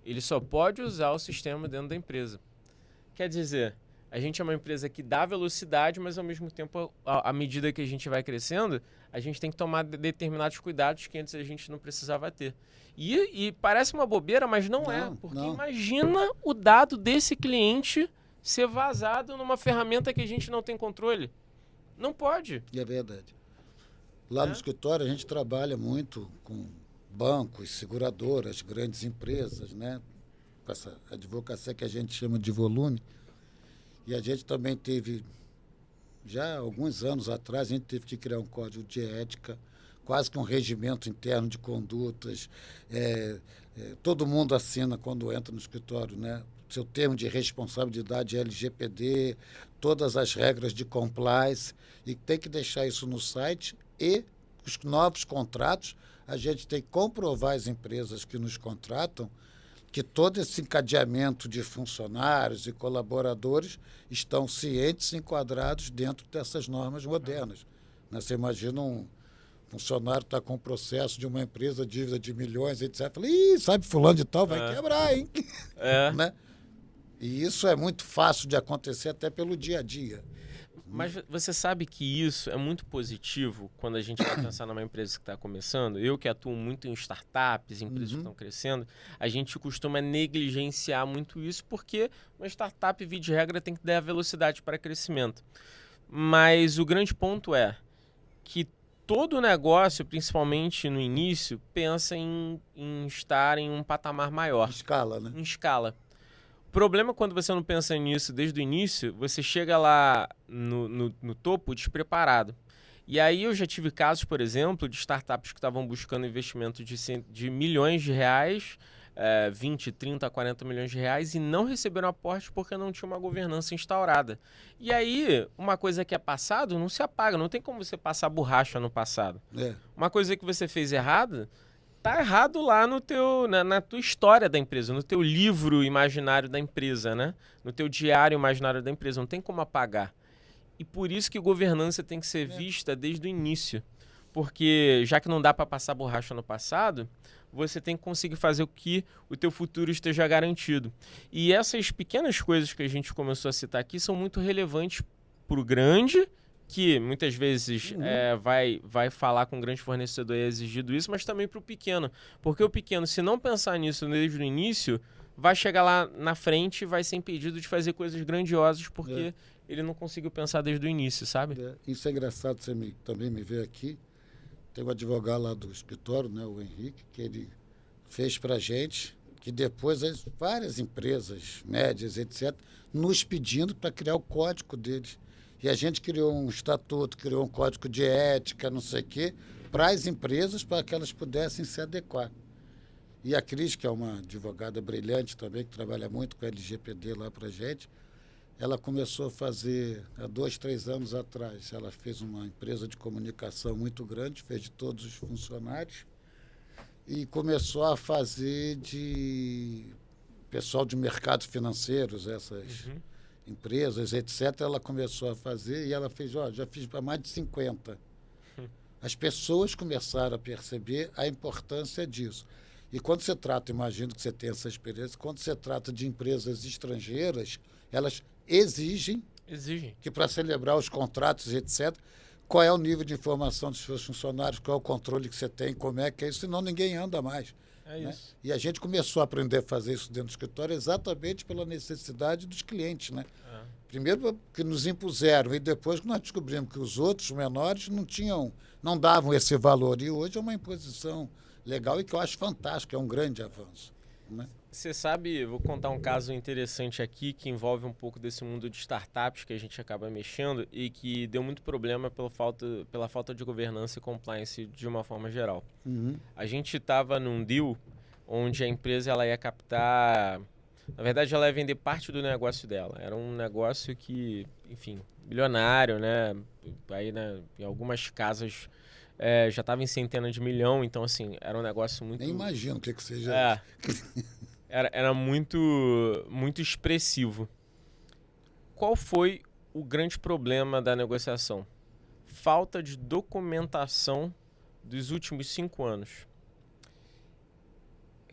Ele só pode usar o sistema dentro da empresa. Quer dizer, a gente é uma empresa que dá velocidade, mas ao mesmo tempo, à medida que a gente vai crescendo, a gente tem que tomar determinados cuidados que antes a gente não precisava ter. E parece uma bobeira, mas não é. Porque imagina o dado desse cliente ser vazado numa ferramenta que a gente não tem controle. Não pode. E é verdade. Lá no escritório a gente trabalha muito com bancos, seguradoras, grandes empresas, né? Essa advocacia que a gente chama de volume. E a gente também teve, já há alguns anos atrás, a gente teve que criar um código de ética quase que um regimento interno de condutas. Todo mundo assina quando entra no escritório, né? Seu termo de responsabilidade LGPD, todas as regras de compliance, e tem que deixar isso no site, e os novos contratos, a gente tem que comprovar às empresas que nos contratam que todo esse encadeamento de funcionários e colaboradores estão cientes e enquadrados dentro dessas normas modernas. Você imagina um funcionário está com um processo de uma empresa, dívida de milhões, etc. Fala, sabe, fulano de tal vai quebrar, hein? Né? E isso é muito fácil de acontecer até pelo dia a dia. Mas você sabe que isso é muito positivo quando a gente vai pensar numa empresa que está começando. Eu que atuo muito em startups, empresas que estão crescendo, a gente costuma negligenciar muito isso porque uma startup, via de regra, tem que dar velocidade para crescimento. Mas o grande ponto é que todo negócio, principalmente no início, pensa em estar em um patamar maior. Em escala, né? Em escala. O problema é quando você não pensa nisso desde o início, você chega lá no topo despreparado. E aí eu já tive casos, por exemplo, de startups que estavam buscando investimento de milhões de reais, 20, 30, 40 milhões de reais, e não receberam aporte porque não tinha uma governança instaurada. E aí, uma coisa que é passado não se apaga, não tem como você passar borracha no passado. Uma coisa que você fez errada, tá errado lá na tua história da empresa, no teu livro imaginário da empresa, né? No teu diário imaginário da empresa, não tem como apagar. E por isso que governança tem que ser vista desde o início. Porque já que não dá para passar borracha no passado, você tem que conseguir fazer o que o teu futuro esteja garantido. E essas pequenas coisas que a gente começou a citar aqui são muito relevantes para o grande, que muitas vezes vai falar com o grande fornecedor e é exigido isso, mas também para o pequeno. Porque o pequeno, se não pensar nisso desde o início, vai chegar lá na frente e vai ser impedido de fazer coisas grandiosas porque ele não conseguiu pensar desde o início, sabe? Isso é engraçado, você também me vê aqui. Tem um advogado lá do escritório, né, o Henrique, que ele fez para a gente, que depois várias empresas médias, etc., nos pedindo para criar o código deles. E a gente criou um estatuto, criou um código de ética, não sei o quê, para as empresas, para que elas pudessem se adequar. E a Cris, que é uma advogada brilhante também, que trabalha muito com a LGPD lá para a gente, ela começou a fazer, há 2, 3 anos atrás, ela fez uma empresa de comunicação muito grande, fez de todos os funcionários, e começou a fazer de pessoal de mercados financeiros, essas empresas, etc. Ela começou a fazer e ela fez, já fiz para mais de 50. As pessoas começaram a perceber a importância disso. E quando você trata, imagino que você tem essa experiência, quando você trata de empresas estrangeiras, elas exigem que para celebrar os contratos, etc., qual é o nível de informação dos seus funcionários, qual é o controle que você tem, como é que é isso, senão ninguém anda mais. Isso. E a gente começou a aprender a fazer isso dentro do escritório exatamente pela necessidade dos clientes, né? Primeiro que nos impuseram e depois que nós descobrimos que os outros menores não davam esse valor. E hoje é uma imposição legal e que eu acho fantástico, é um grande avanço, né? Você sabe, vou contar um caso interessante aqui que envolve um pouco desse mundo de startups que a gente acaba mexendo e que deu muito problema pela falta de governança e compliance de uma forma geral. A gente estava num deal onde a empresa ela ia captar... Na verdade, ela ia vender parte do negócio dela. Era um negócio que, enfim, bilionário, né? Aí, né, em algumas casas já estava em centenas de milhão, então, assim, era um negócio muito... Nem imagino o que seja isso. Era muito, muito expressivo. Qual foi o grande problema da negociação? Falta de documentação dos últimos 5 anos.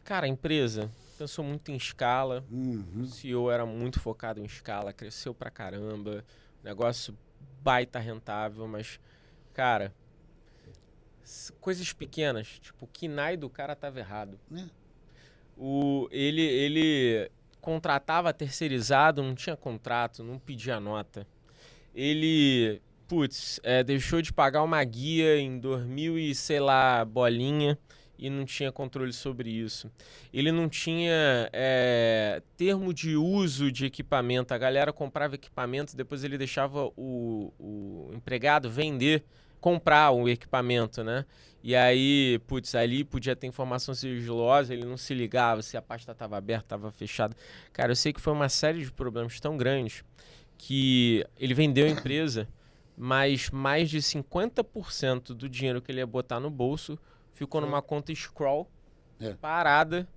Cara, a empresa pensou muito em escala, o CEO era muito focado em escala, cresceu pra caramba, negócio baita rentável, mas, cara, coisas pequenas, tipo, o KNAI do cara tava errado. Ele contratava terceirizado, não tinha contrato, não pedia nota. Ele, deixou de pagar uma guia em 2000 e sei lá, bolinha, e não tinha controle sobre isso. Ele não tinha termo de uso de equipamento. A galera comprava equipamento, depois ele deixava o empregado vender comprar o equipamento, né? E aí, putz, ali podia ter informação sigilosa, ele não se ligava se a pasta estava aberta, estava fechada. Cara, eu sei que foi uma série de problemas tão grandes que ele vendeu a empresa, mas mais de 50% do dinheiro que ele ia botar no bolso ficou numa conta scroll parada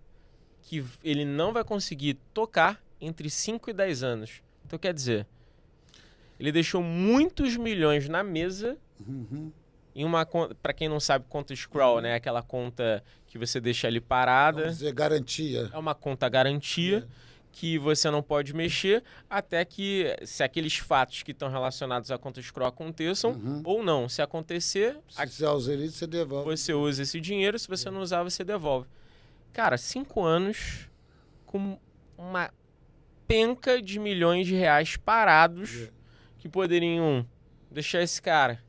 que ele não vai conseguir tocar entre 5 e 10 anos. Então, quer dizer, ele deixou muitos milhões na mesa em uma conta, para quem não sabe, conta scroll, né? Aquela conta que você deixa ali parada. Vamos dizer, garantia. É uma conta garantia que você não pode mexer até que, se aqueles fatos que estão relacionados à conta scroll aconteçam ou não. Se acontecer, se você usa ele, você devolve. Você usa esse dinheiro, se você não usar, você devolve. Cara, 5 anos com uma penca de milhões de reais parados que poderiam deixar esse cara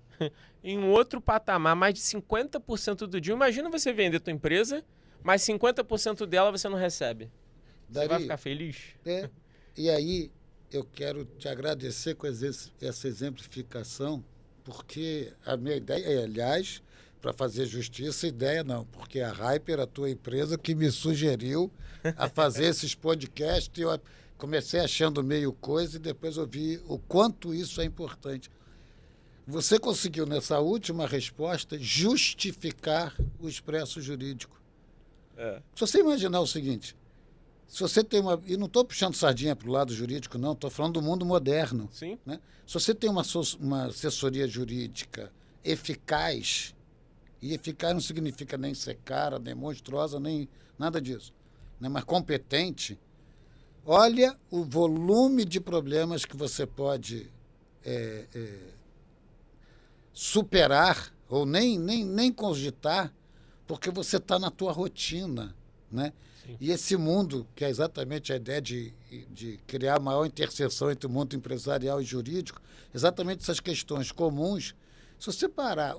em um outro patamar, mais de 50% do dia. Imagina você vender a tua empresa, mas 50% dela você não recebe. Você vai ficar feliz? E aí, eu quero te agradecer com essa exemplificação, porque a minha ideia é, aliás, para fazer justiça, ideia não, porque a Hyper, a tua empresa, que me sugeriu a fazer esses podcasts, eu comecei achando meio coisa e depois eu vi o quanto isso é importante. Você conseguiu, nessa última resposta, justificar o expresso jurídico. Se você imaginar o seguinte, se você tem uma... E não estou puxando sardinha para o lado jurídico, não, estou falando do mundo moderno. Sim. Né? Se você tem uma assessoria jurídica eficaz, e eficaz não significa nem ser cara, nem monstruosa, nem nada disso, né? Mas competente, olha o volume de problemas que você pode superar ou nem cogitar, porque você está na tua rotina, né? Sim. E esse mundo, que é exatamente a ideia de criar a maior interseção entre o mundo empresarial e jurídico, exatamente essas questões comuns, se você parar,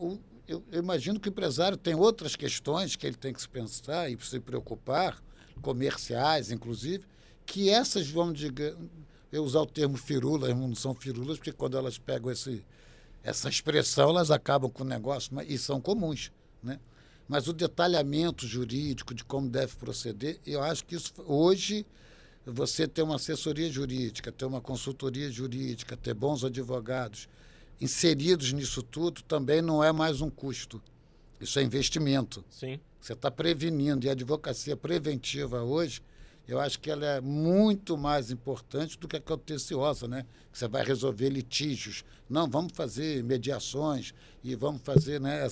eu imagino que o empresário tem outras questões que ele tem que se pensar e se preocupar, comerciais, inclusive, que essas, vamos dizer, eu usar o termo firula, não são firulas, porque quando elas pegam essa expressão, elas acabam com o negócio, e são comuns, né? Mas o detalhamento jurídico de como deve proceder, eu acho que isso hoje, você ter uma assessoria jurídica, ter uma consultoria jurídica, ter bons advogados inseridos nisso tudo, também não é mais um custo. Isso é investimento. Sim. Você está prevenindo, e a advocacia preventiva hoje, eu acho que ela é muito mais importante do que a contenciosa, né? Que você vai resolver litígios. Não, vamos fazer mediações e vamos fazer, né,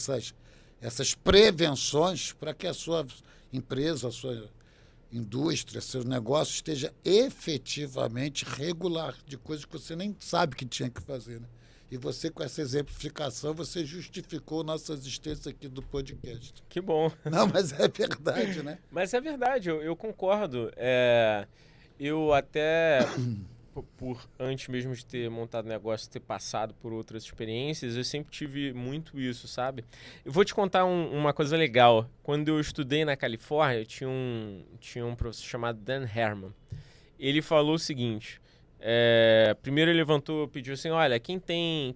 essas prevenções para que a sua empresa, a sua indústria, seu negócio esteja efetivamente regular de coisas que você nem sabe que tinha que fazer, né? E você, com essa exemplificação, você justificou nossa existência aqui do podcast. Que bom. Não, mas é verdade, né? Mas é verdade, eu concordo. Eu até, por antes mesmo de ter montado negócio, ter passado por outras experiências, eu sempre tive muito isso, sabe? Eu vou te contar uma coisa legal. Quando eu estudei na Califórnia, tinha um professor chamado Dan Herman. Ele falou o seguinte... primeiro ele levantou, pediu assim, olha, quem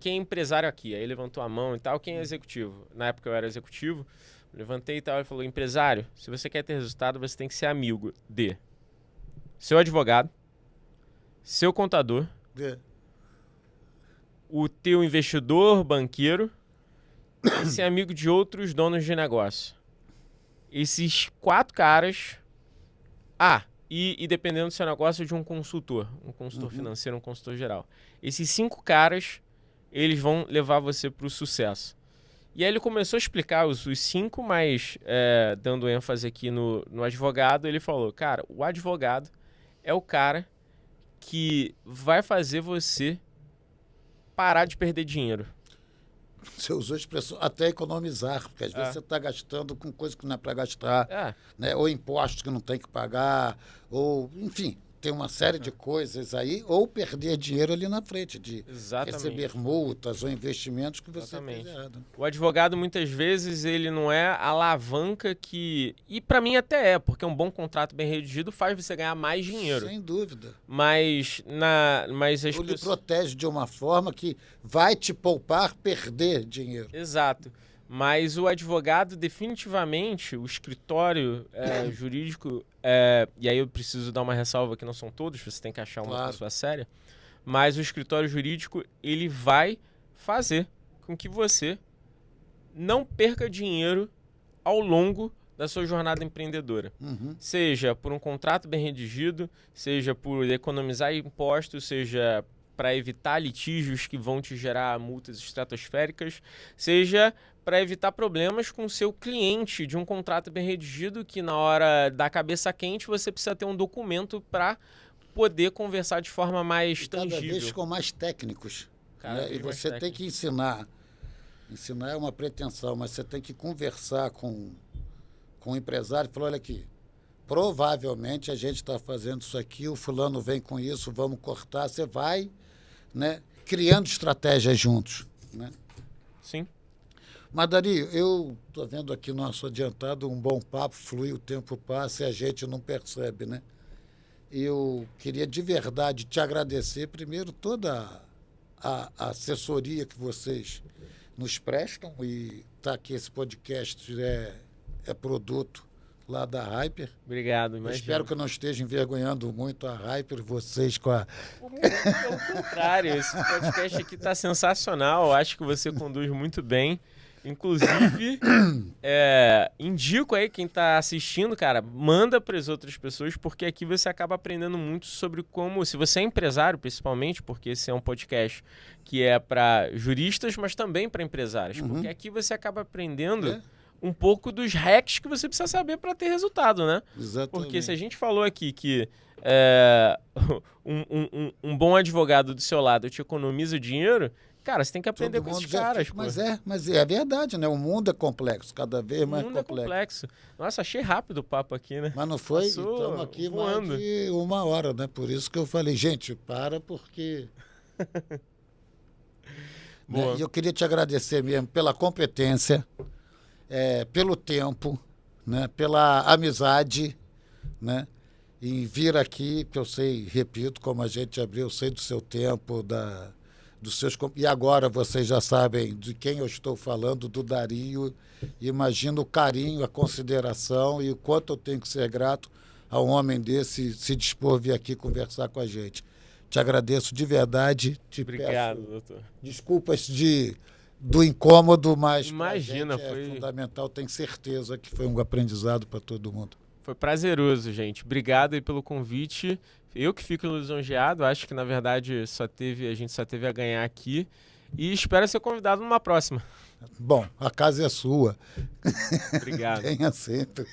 é empresário aqui? Aí levantou a mão e tal, quem é executivo? Na época eu era executivo, levantei e tal, ele falou, empresário, se você quer ter resultado, você tem que ser amigo de seu advogado, seu contador, o teu investidor, banqueiro, e ser amigo de outros donos de negócio. Esses 4 caras... E dependendo do seu negócio, de um consultor financeiro, um consultor geral. Esses 5 caras, eles vão levar você para o sucesso. E aí ele começou a explicar os 5, mas dando ênfase aqui no advogado, ele falou, cara, o advogado é o cara que vai fazer você parar de perder dinheiro. Você usou a expressão até economizar, porque às vezes você está gastando com coisas que não é para gastar, né? Ou impostos que não tem que pagar, ou, enfim, tem uma série de coisas aí, ou perder dinheiro ali na frente, de receber multas ou investimentos que você fez errado. O advogado, muitas vezes, ele não é a alavanca que... E para mim até porque um bom contrato bem redigido faz você ganhar mais dinheiro. Sem dúvida. Mas Ele lhe protege de uma forma que vai te poupar perder dinheiro. Exato. Mas o advogado, definitivamente, o escritório jurídico, e aí eu preciso dar uma ressalva que não são todos, você tem que achar uma pessoa séria, mas o escritório jurídico, ele vai fazer com que você não perca dinheiro ao longo da sua jornada empreendedora. Seja por um contrato bem redigido, seja por economizar impostos, seja para evitar litígios que vão te gerar multas estratosféricas, seja para evitar problemas com o seu cliente de um contrato bem redigido que na hora da cabeça quente você precisa ter um documento para poder conversar de forma mais tangível. Cada vez ficam mais técnicos. Né? E você tem que ensinar. Ensinar é uma pretensão, mas você tem que conversar com o empresário e falar, olha aqui, provavelmente a gente está fazendo isso aqui, o fulano vem com isso, vamos cortar, você vai, né, criando estratégias juntos. Né? Sim. Mas, Dario, eu estou vendo aqui nosso adiantado, um bom papo, flui, o tempo passa e a gente não percebe, né? Eu queria de verdade te agradecer, primeiro, toda a assessoria que vocês nos prestam, e tá aqui esse podcast é produto lá da Hyper. Obrigado, imagina. Espero que eu não esteja envergonhando muito a Hyper, vocês com a... Pelo contrário, esse podcast aqui está sensacional, acho que você conduz muito bem. Inclusive, indico aí quem está assistindo, cara, manda para as outras pessoas, porque aqui você acaba aprendendo muito sobre como, se você é empresário principalmente, porque esse é um podcast que é para juristas, mas também para empresários, porque aqui você acaba aprendendo um pouco dos hacks que você precisa saber para ter resultado, né? Exatamente. Porque se a gente falou aqui que um bom advogado do seu lado te economiza dinheiro, cara, você tem que aprender com esses caras. Mas é verdade, né? O mundo é complexo, cada vez mais complexo. O mundo é complexo. Nossa, achei rápido o papo aqui, né? Mas não foi? Estamos aqui voando. Mais de 1 hora, né? Por isso que eu falei, gente, para porque... Né? E eu queria te agradecer mesmo pela competência, pelo tempo, né? Pela amizade, né? Em vir aqui, que eu sei, repito, como a gente abriu, eu sei do seu tempo, dos seus... E agora vocês já sabem de quem eu estou falando, do Dario. Imagino o carinho, a consideração e o quanto eu tenho que ser grato a um homem desse se dispor a vir aqui conversar com a gente. Te agradeço de verdade. Obrigado, doutor. Desculpas do incômodo, mas imagina, foi fundamental. Tenho certeza que foi um aprendizado para todo mundo. Foi prazeroso, gente. Obrigado aí pelo convite. Eu que fico lisonjeado, acho que na verdade a gente só teve a ganhar aqui e espero ser convidado numa próxima. Bom, a casa é sua. Obrigado. Venha sempre.